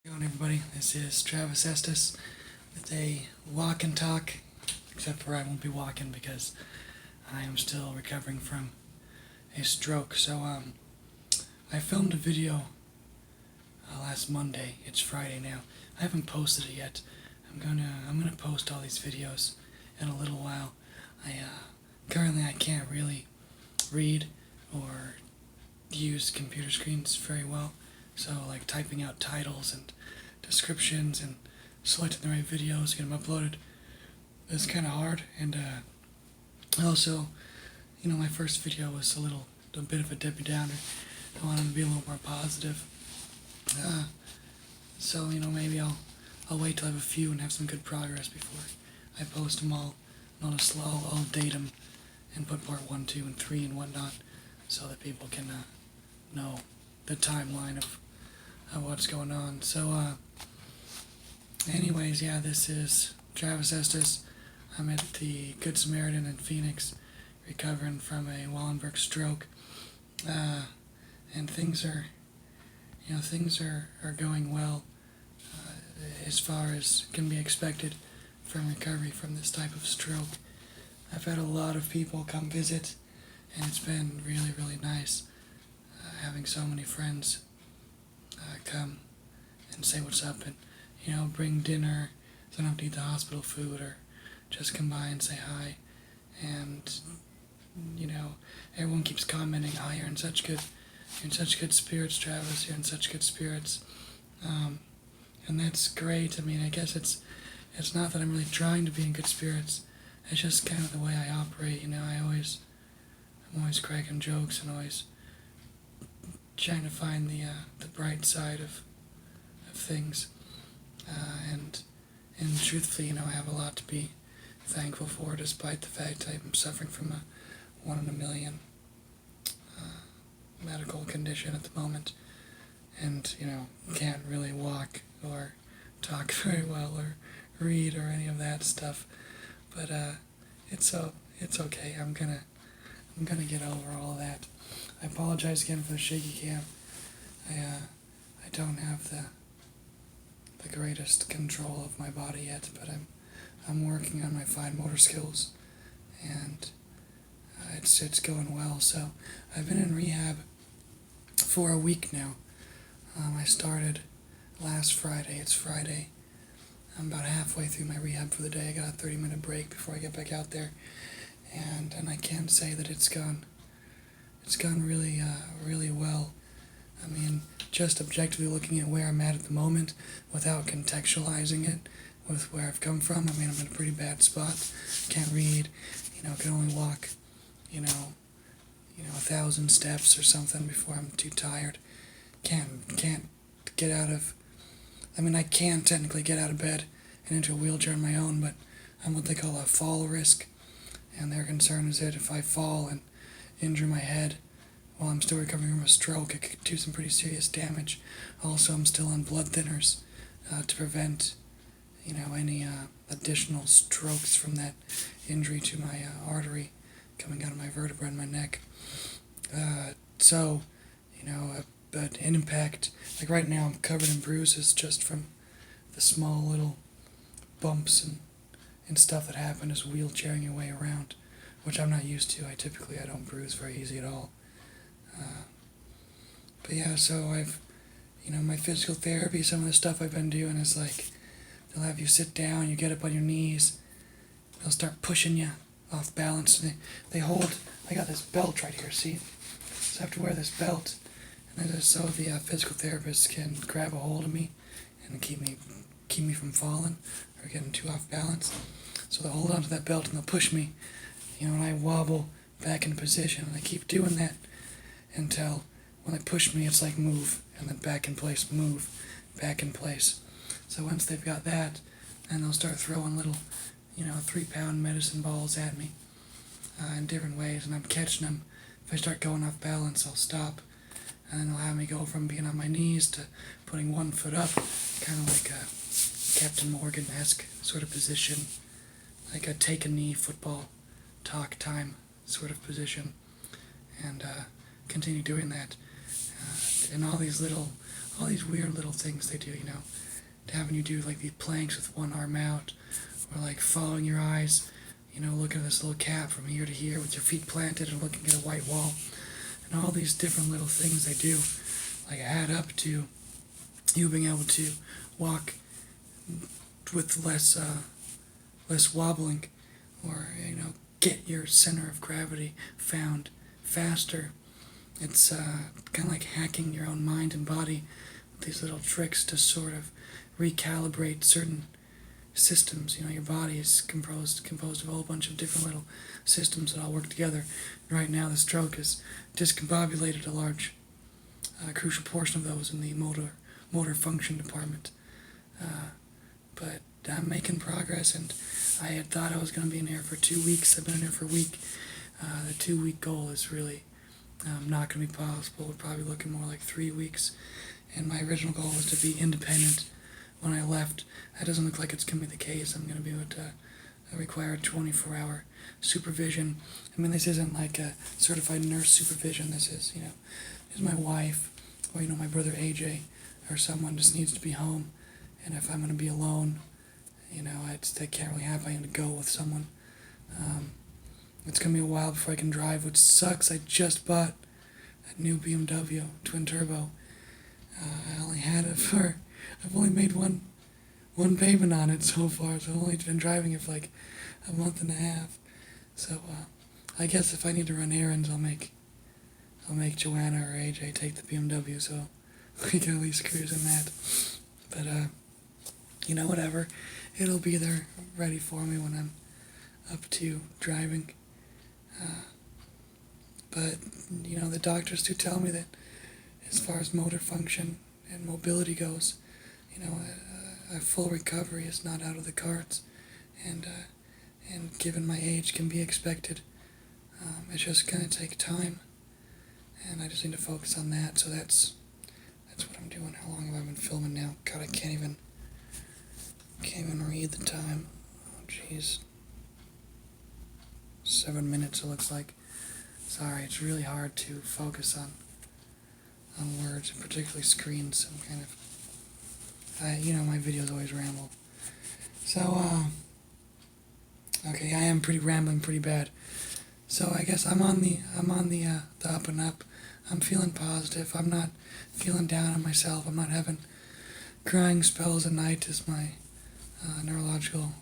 How's it going, everybody? This is Travis Estes with a walk and talk, except for I won't be walking because I am still recovering from a stroke. I filmed a video last Monday. It's Friday now. I haven't posted it yet. I'm gonna post all these videos in a little while. Currently I can't really read or use computer screens very well. So like typing out titles and descriptions and selecting the right videos, get them uploaded is kind of hard. And also, my first video was a bit of a Debbie Downer. I wanted to be a little more positive. Maybe I'll wait till I have a few and have some good progress before I post them all. And I'll date them and put part 1, 2, and 3 and whatnot, so that people can know the timeline of what's going on. This is Travis Estes. I'm at the Good Samaritan in Phoenix, recovering from a Wallenberg stroke, and things are going well, as far as can be expected from recovery from this type of stroke. I've had a lot of people come visit, and it's been really, really nice having so many friends come and say what's up and, bring dinner so I don't have to eat the hospital food, or just come by and say hi. And, everyone keeps commenting, oh, you're in such good spirits, Travis, you're in such good spirits. And that's great. I mean, I guess it's not that I'm really trying to be in good spirits. It's just kind of the way I operate, I'm always cracking jokes and always trying to find the bright side of things, and truthfully, I have a lot to be thankful for, despite the fact I'm suffering from a 1 in a million medical condition at the moment, and can't really walk or talk very well or read or any of that stuff. But it's okay. I'm gonna get over all of that. I apologize again for the shaky cam. I don't have the greatest control of my body yet, but I'm working on my fine motor skills, and it's going well. So I've been in rehab for a week now. I started last Friday. It's Friday. I'm about halfway through my rehab for the day. I got a 30-minute break before I get back out there, and I can say that it's gone really, really well. I mean, just objectively looking at where I'm at the moment, without contextualizing it with where I've come from, I'm in a pretty bad spot. Can't read, can only walk, 1,000 steps or something before I'm too tired. Can't get out of, I can technically get out of bed and into a wheelchair on my own, but I'm what they call a fall risk, and their concern is that if I fall and injure my head while I'm still recovering from a stroke, it could do some pretty serious damage. Also, I'm still on blood thinners to prevent, any additional strokes from that injury to my artery coming out of my vertebra in my neck. But an impact, like right now I'm covered in bruises just from the small little bumps and stuff that happen as wheelchairing your way around, which I'm not used to. I don't bruise very easy at all. So I've, my physical therapy, some of the stuff I've been doing is like, they'll have you sit down, you get up on your knees, they'll start pushing you off balance, and they hold, I got this belt right here, see? So I have to wear this belt, and so the physical therapist can grab a hold of me and keep me from falling or getting too off balance. So they'll hold onto that belt and they'll push me, and I wobble back in position, and I keep doing that until when they push me, it's like move, and then back in place, move, back in place. So once they've got that, then they'll start throwing little, 3-pound medicine balls at me in different ways, and I'm catching them. If I start going off balance, I'll stop, and then they'll have me go from being on my knees to putting one foot up, kind of like a Captain Morgan-esque sort of position, like a take-a-knee football talk time sort of position, and continue doing that. And all these little all these weird little things they do, having you do like these planks with one arm out, or like following your eyes, looking at this little cat from here to here with your feet planted and looking at a white wall, and all these different little things they do, like add up to you being able to walk with less wobbling, or get your center of gravity found faster. It's kind of like hacking your own mind and body with these little tricks to sort of recalibrate certain systems. Your body is composed of a whole bunch of different little systems that all work together. And right now, the stroke has discombobulated a large, crucial portion of those in the motor function department. But I'm making progress, and I had thought I was going to be in here for 2 weeks. I've been in here for a week. The 2 week goal is really not going to be possible. We're probably looking more like 3 weeks. And my original goal was to be independent when I left. That doesn't look like it's going to be the case. I'm going to be able to require 24-hour supervision. I mean, this isn't like a certified nurse supervision. This is, my wife, or, my brother AJ, or someone just needs to be home. And if I'm going to be alone, that can't really happen. I need to go with someone. It's going to be a while before I can drive, which sucks. I just bought a new BMW twin turbo. I only had it I've only made one payment on it so far, so I've only been driving it for like a month and a half. So I guess if I need to run errands, I'll make Joanna or AJ take the BMW, so we can at least cruise in that. But whatever, it'll be there ready for me when I'm up to driving. But the doctors do tell me that as far as motor function and mobility goes, a full recovery is not out of the cards, and given my age can be expected. It's just gonna take time, and I just need to focus on that. So that's what I'm doing. How long have I been filming now? God, I can't even read the time. Oh, jeez. 7 minutes, it looks like. Sorry, it's really hard to focus on words, and particularly screens. I'm kind of, my videos always ramble. So, okay, I am rambling pretty bad. So I guess I'm on the up and up. I'm feeling positive. I'm not feeling down on myself. I'm not having crying spells at night, as my neurological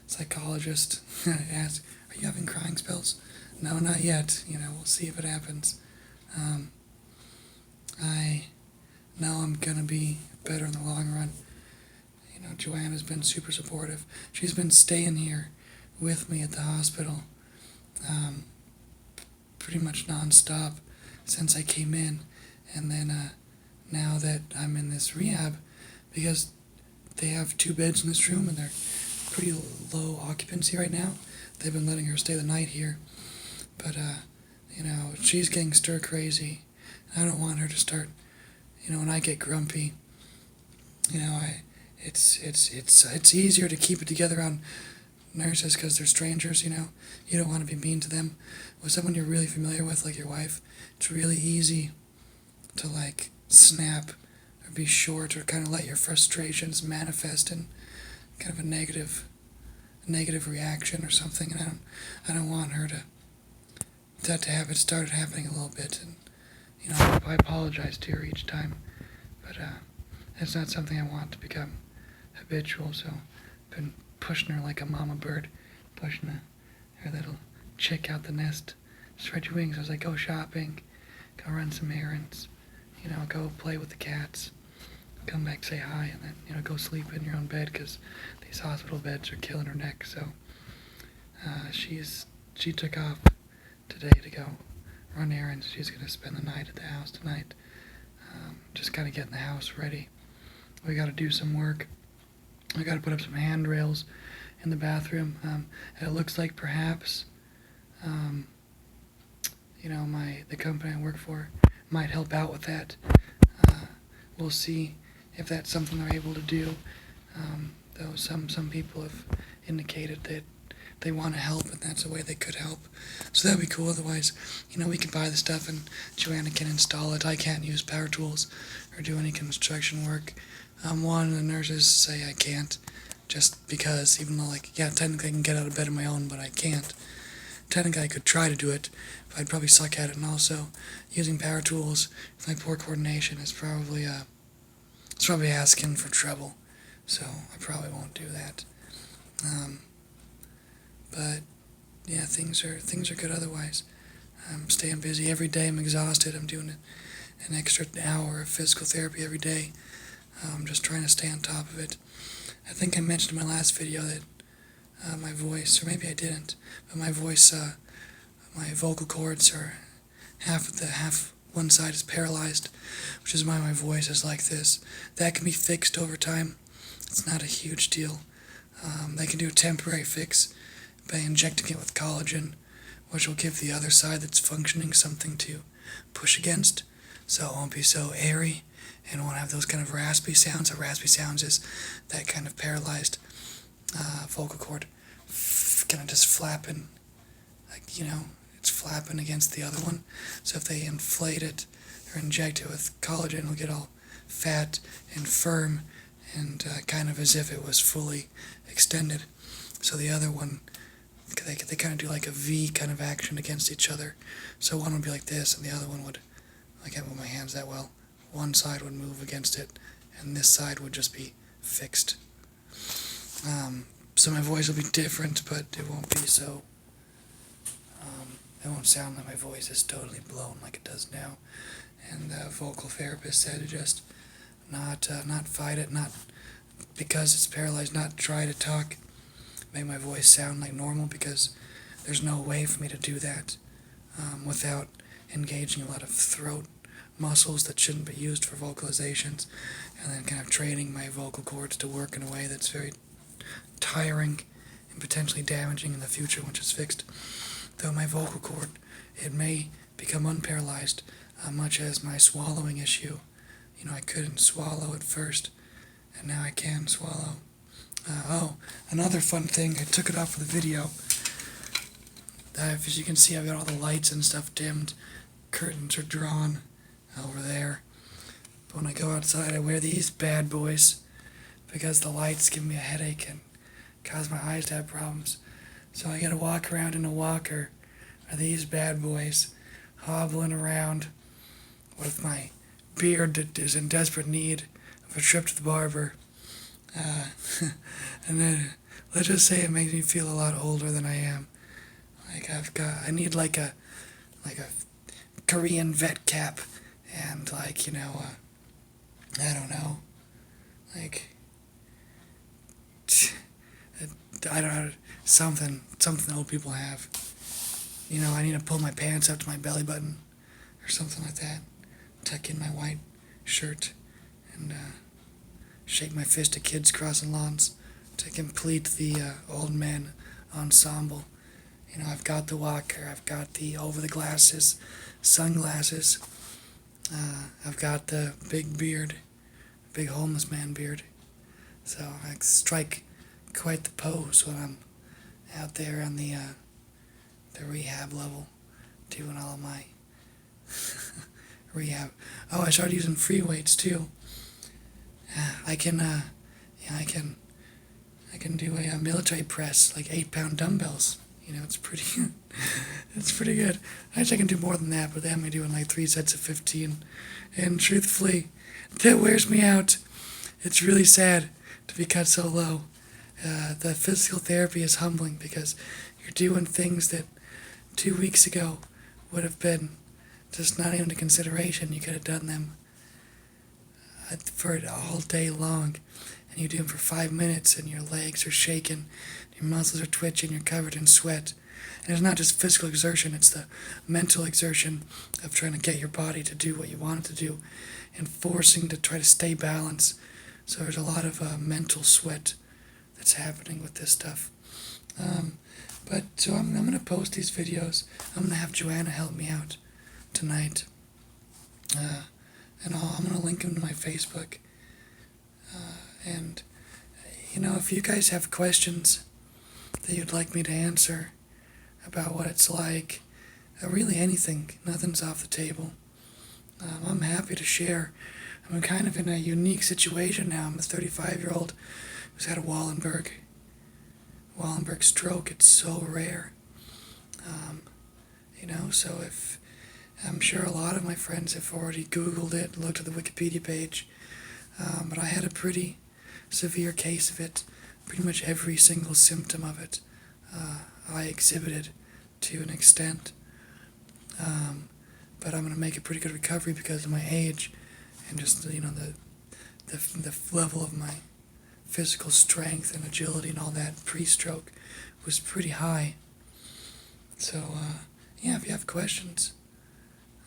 psychologist asked. Are you having crying spells? No, not yet. We'll see if it happens. I know I'm gonna be better in the long run. Joanna's been super supportive. She's been staying here with me at the hospital, pretty much nonstop since I came in, and then now that I'm in this rehab, because they have 2 beds in this room and they're pretty low occupancy right now. They've been letting her stay the night here, but she's getting stir crazy. I don't want her to start, when I get grumpy. It's easier to keep it together on nurses because they're strangers. You don't want to be mean to them. With someone you're really familiar with, like your wife, it's really easy to like snap or be short or kind of let your frustrations manifest in kind of a negative reaction or something. And I don't want her to have it started happening a little bit. And I apologize to her each time, but it's not something I want to become habitual. So I've been pushing her like a mama bird, pushing her little chick out the nest. Spread your wings as I go shopping, go run some errands, go play with the cats, come back, say hi, and then, go sleep in your own bed because these hospital beds are killing her neck. So she took off today to go run errands. She's going to spend the night at the house tonight, just kind of getting the house ready. We got to do some work. I got to put up some handrails in the bathroom. And it looks like perhaps, the company I work for might help out with that. We'll see if that's something they're able to do. Though some people have indicated that they want to help, and that's a way they could help. So that'd be cool. Otherwise, we can buy the stuff and Joanna can install it. I can't use power tools or do any construction work. One of the nurses say I can't, just because, even though, technically I can get out of bed on my own, but I can't. Technically I could try to do it, but I'd probably suck at it, and also using power tools with my poor coordination is probably asking for trouble, so I probably won't do that. But yeah, things are good otherwise. I'm staying busy every day. I'm exhausted. I'm doing an extra hour of physical therapy every day. I'm just trying to stay on top of it. I think I mentioned in my last video that my voice, or maybe I didn't, but my voice, my vocal cords are half one side is paralyzed, which is why my voice is like this. That can be fixed over time. It's not a huge deal. They can do a temporary fix by injecting it with collagen, which will give the other side that's functioning something to push against, so it won't be so airy and won't have those kind of raspy sounds. Raspy sounds is that kind of paralyzed vocal cord kind of just flapping, it's flapping against the other one. So if they inflate it or inject it with collagen, it'll get all fat and firm and kind of as if it was fully extended. So the other one, they kind of do like a V kind of action against each other. So one would be like this, and the other one would, I can't move my hands that well. One side would move against it, and this side would just be fixed. So my voice will be different, but it won't be so, it won't sound like my voice is totally blown like it does now. And the vocal therapist said to just not fight it, not because it's paralyzed, not try to talk, make my voice sound like normal, because there's no way for me to do that without engaging a lot of throat muscles that shouldn't be used for vocalizations, and then kind of training my vocal cords to work in a way that's very tiring and potentially damaging in the future once it's fixed. Though my vocal cord, it may become unparalyzed, much as my swallowing issue. I couldn't swallow at first, and now I can swallow. Another fun thing, I took it off for the video. As you can see, I've got all the lights and stuff dimmed. Curtains are drawn over there. But when I go outside, I wear these bad boys because the lights give me a headache and cause my eyes to have problems. So I gotta walk around in a walker with these bad boys, hobbling around with my beard that is in desperate need of a trip to the barber. And then, let's just say it makes me feel a lot older than I am. I need like a Korean vet cap and I don't know, I don't know, something old people have. I need to pull my pants up to my belly button or something like that. Tuck in my white shirt and shake my fist at kids crossing lawns to complete the old man ensemble. I've got the walker, I've got the over-the-glasses, sunglasses, I've got the big beard, big homeless man beard. So I strike quite the pose when I'm out there on the rehab level, doing all of my rehab. Oh, I started using free weights too. I can do a military press, like 8-pound dumbbells. It's pretty, it's pretty good. Actually, I can do more than that, but they have me doing like 3 sets of 15. And truthfully, that wears me out. It's really sad to be cut so low. The physical therapy is humbling because you're doing things that 2 weeks ago would have been just not even a consideration. You could have done them for it all day long, and you do them for 5 minutes, and your legs are shaking, your muscles are twitching, you're covered in sweat. And it's not just physical exertion, it's the mental exertion of trying to get your body to do what you want it to do and forcing to try to stay balanced. So there's a lot of mental sweat that's happening with this stuff. So I'm going to post these videos. I'm going to have Joanna help me out tonight. And I'm going to link them to my Facebook. And if you guys have questions that you'd like me to answer about what it's like. Really anything. Nothing's off the table. I'm happy to share. I'm kind of in a unique situation now. I'm a 35-year-old who's had a Wallenberg stroke. It's so rare. So if I'm sure a lot of my friends have already Googled it, looked at the Wikipedia page, but I had a pretty severe case of it. Pretty much every single symptom of it I exhibited to an extent. But I'm going to make a pretty good recovery because of my age and just, the level of my physical strength and agility and all that pre-stroke was pretty high. So, if you have questions,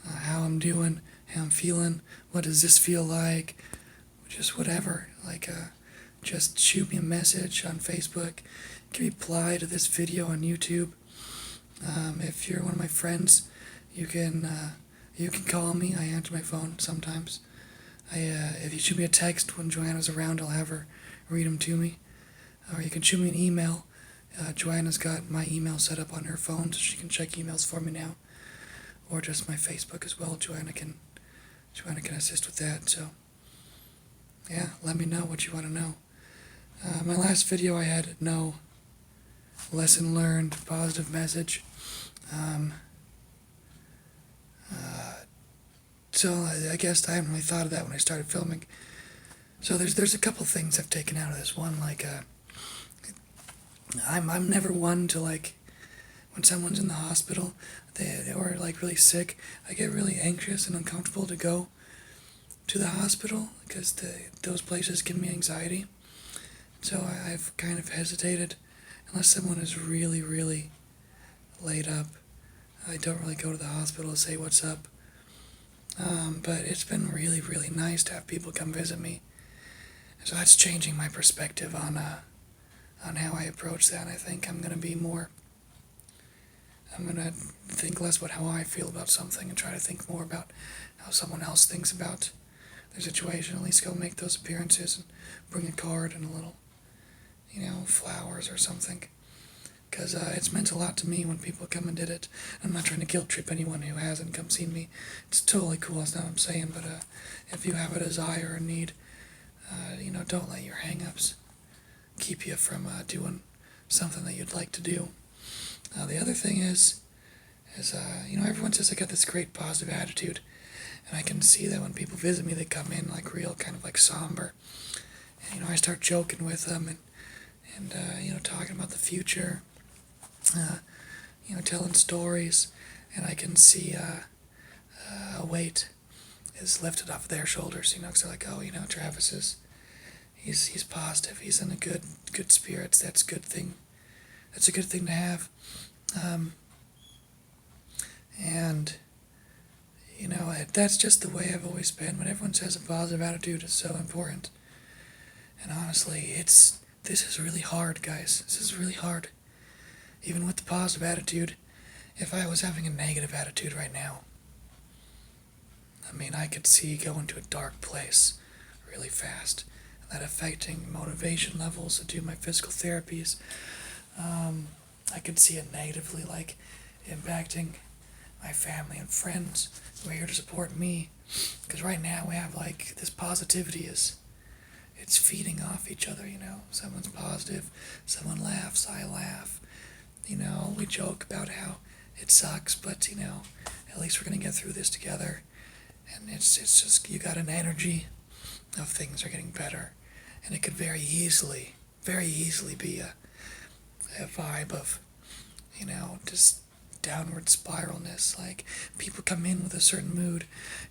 how I'm doing, how I'm feeling, what does this feel like, just whatever, just shoot me a message on Facebook, you can reply to this video on YouTube. If you're one of my friends, you can call me. I answer my phone sometimes. If you shoot me a text when Joanna's around, I'll have her read them to me. Or you can shoot me an email. Joanna's got my email set up on her phone, so she can check emails for me now. Or just my Facebook as well. Joanna can assist with that. So, let me know what you want to know. My last video I had no lesson learned, positive message. So I guess I hadn't really thought of that when I started filming. So there's a couple things I've taken out of this. One, I'm never one to when someone's in the hospital, they were really sick. I get really anxious and uncomfortable to go to the hospital because those places give me anxiety. So I've kind of hesitated unless someone is really, really laid up. I don't really go to the hospital to say what's up. But it's been really, really nice to have people come visit me. So that's changing my perspective on how I approach that. I think I'm going to think less about how I feel about something and try to think more about how someone else thinks about their situation. At least go make those appearances and bring a card and a little, flowers or something. Because it's meant a lot to me when people come and did it. I'm not trying to guilt trip anyone who hasn't come seen me. It's totally cool, that's not what I'm saying, but if you have a desire or need, don't let your hang-ups keep you from doing something that you'd like to do. The other thing is everyone says I got this great positive attitude, and I can see that when people visit me, they come in real kind of somber. And, I start joking with them and talking about the future, telling stories, and I can see a weight is lifted off their shoulders, because they're like, oh, Travis he's positive, he's in a good spirits, that's a good thing. That's a good thing to have. And that's just the way I've always been. When everyone says a positive attitude is so important. And honestly, this is really hard, guys. This is really hard. Even with the positive attitude, if I was having a negative attitude right now, I could see going to a dark place really fast. That affecting motivation levels to do my physical therapies. I could see it negatively, impacting my family and friends who are here to support me. Because right now we have this positivity it's feeding off each other, Someone's positive, someone laughs, I laugh. We joke about how it sucks, but, at least we're going to get through this together. And it's just, you got an energy of things are getting better. And it could very easily be a vibe of, just downward spiralness. People come in with a certain mood,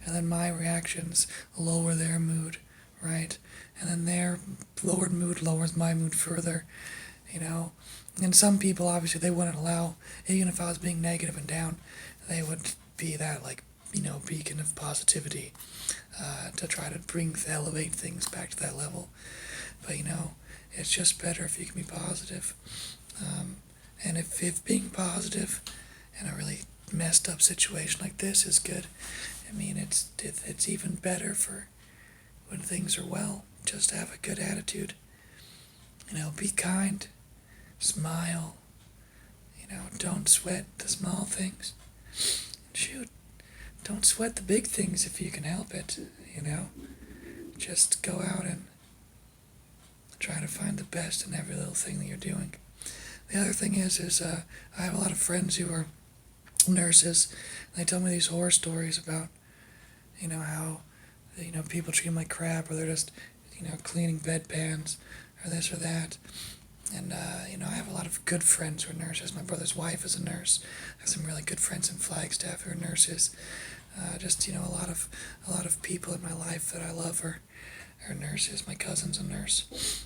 and then my reactions lower their mood, right? And then their lowered mood lowers my mood further, And some people, obviously, they wouldn't allow, even if I was being negative and down, they would be that, beacon of positivity to try to elevate things back to that level. But, it's just better if you can be positive. And if being positive in a really messed up situation like this is good, it's even better for when things are well. Just have a good attitude. Be kind, smile, don't sweat the small things. Shoot, don't sweat the big things if you can help it, Just go out and try to find the best in every little thing that you're doing. The other thing is I have a lot of friends who are nurses. And they tell me these horror stories about, how, people treat them like crap, or they're just, cleaning bedpans, or this or that. And, I have a lot of good friends who are nurses. My brother's wife is a nurse. I have some really good friends in Flagstaff who are nurses. A lot of people in my life that I love are nurses. My cousin's a nurse.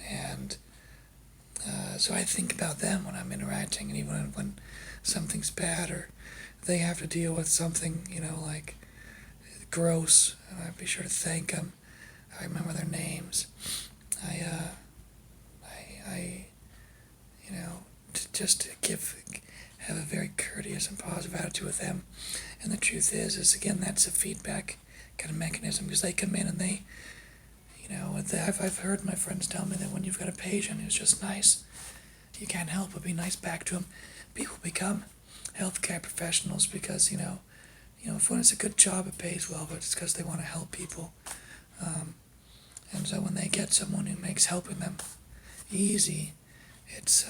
And so I think about them when I'm interacting, and even when something's bad or they have to deal with something, like gross, and I be sure to thank them. I remember their names. Just to have a very courteous and positive attitude with them. And the truth is again, that's a feedback kind of mechanism, because they come in and they, I've heard my friends tell me that when you've got a patient who's just nice, you can't help but be nice back to them. People become healthcare professionals because, when it's a good job, it pays well, but it's because they want to help people. And so when they get someone who makes helping them easy, it's,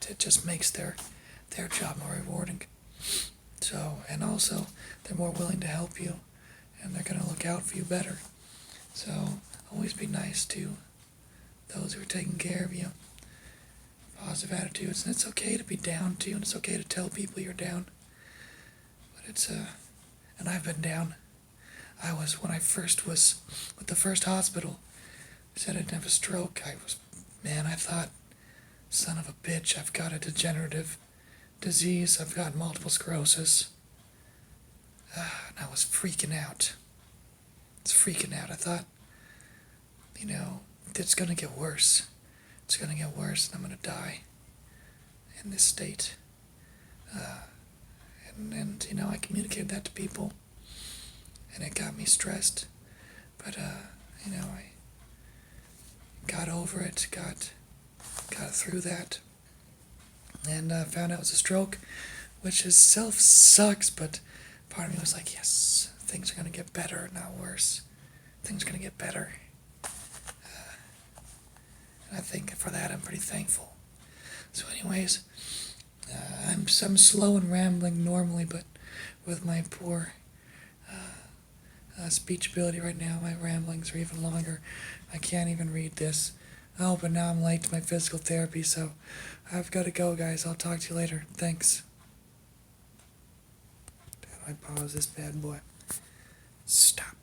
it just makes their job more rewarding. So, and also, they're more willing to help you, and they're going to look out for you better. So, always be nice to those who are taking care of you. Positive attitudes, and it's okay to be down too, and it's okay to tell people you're down. But and I've been down. When I first was with the first hospital, they said I didn't have a stroke. I thought, son of a bitch, I've got a degenerative disease, I've got multiple sclerosis. And I was freaking out. I thought, it's gonna get worse. It's gonna get worse, and I'm gonna die in this state. And I communicated that to people, and it got me stressed. But, I got over it, got through that, and found out it was a stroke, which itself sucks, but part of me was like, yes, things are going to get better, not worse. Things are going to get better. And I think for that I'm pretty thankful. So anyways, I'm slow and rambling normally, but with my poor speech ability right now, my ramblings are even longer. I can't even read this. Oh, but now I'm late to my physical therapy, so I've got to go, guys. I'll talk to you later. Thanks. How do I pause this bad boy? Stop.